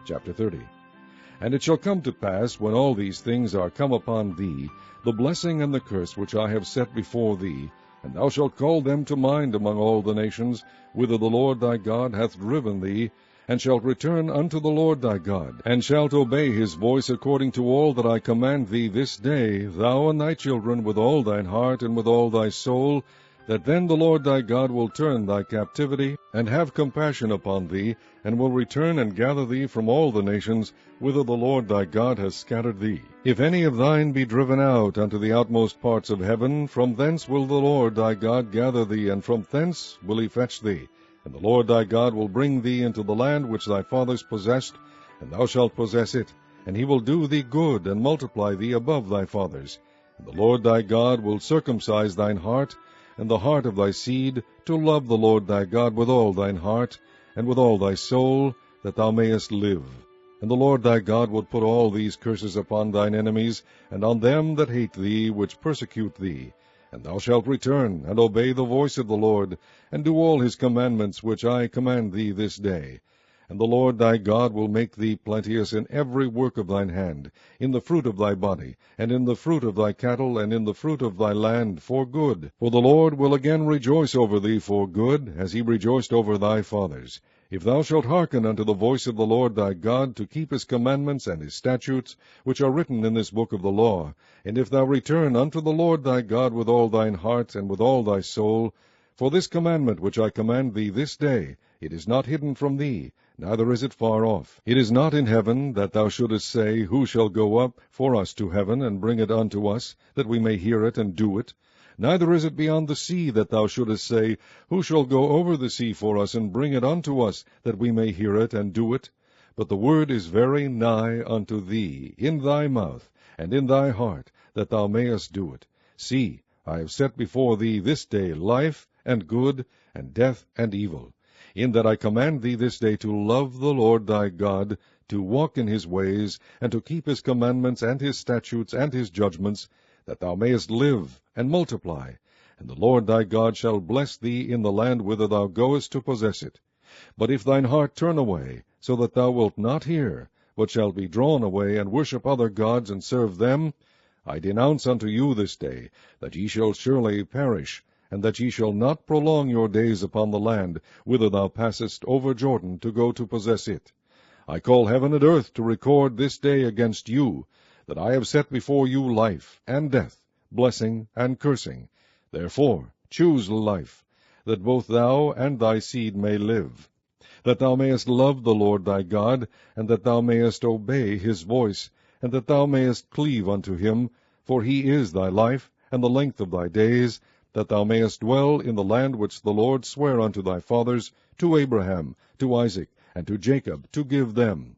Chapter 30. And it shall come to pass, when all these things are come upon thee, the blessing and the curse which I have set before thee, and thou shalt call them to mind among all the nations, whither the Lord thy God hath driven thee, and shalt return unto the Lord thy God, and shalt obey his voice according to all that I command thee this day, thou and thy children, with all thine heart and with all thy soul, that then the Lord thy God will turn thy captivity, and have compassion upon thee, and will return and gather thee from all the nations, whither the Lord thy God hath scattered thee. If any of thine be driven out unto the outmost parts of heaven, from thence will the Lord thy God gather thee, and from thence will he fetch thee. And the Lord thy God will bring thee into the land which thy fathers possessed, and thou shalt possess it, and he will do thee good, and multiply thee above thy fathers. And the Lord thy God will circumcise thine heart, and the heart of thy seed, to love the Lord thy God with all thine heart, and with all thy soul, that thou mayest live. And the Lord thy God will put all these curses upon thine enemies, and on them that hate thee, which persecute thee. And thou shalt return, and obey the voice of the Lord, and do all his commandments which I command thee this day. And the Lord thy God will make thee plenteous in every work of thine hand, in the fruit of thy body, and in the fruit of thy cattle, and in the fruit of thy land, for good. For the Lord will again rejoice over thee for good, as he rejoiced over thy fathers. If thou shalt hearken unto the voice of the Lord thy God, to keep his commandments and his statutes, which are written in this book of the law, and if thou return unto the Lord thy God with all thine heart and with all thy soul, for this commandment which I command thee this day, it is not hidden from thee, neither is it far off. It is not in heaven, that thou shouldest say, Who shall go up for us to heaven, and bring it unto us, that we may hear it and do it? Neither is it beyond the sea, that thou shouldest say, Who shall go over the sea for us, and bring it unto us, that we may hear it and do it? But the word is very nigh unto thee, in thy mouth, and in thy heart, that thou mayest do it. See, I have set before thee this day life, and good, and death, and evil, in that I command thee this day to love the Lord thy God, to walk in his ways, and to keep his commandments, and his statutes, and his judgments, that thou mayest live, and multiply. And the Lord thy God shall bless thee in the land whither thou goest to possess it. But if thine heart turn away, so that thou wilt not hear, but shalt be drawn away, and worship other gods, and serve them, I denounce unto you this day, that ye shall surely perish, and that ye shall not prolong your days upon the land, whither thou passest over Jordan to go to possess it. I call heaven and earth to record this day against you, that I have set before you life and death, blessing and cursing. Therefore choose life, that both thou and thy seed may live, that thou mayest love the Lord thy God, and that thou mayest obey his voice, and that thou mayest cleave unto him, for he is thy life, and the length of thy days, that thou mayest dwell in the land which the Lord sware unto thy fathers, to Abraham, to Isaac, and to Jacob, to give them.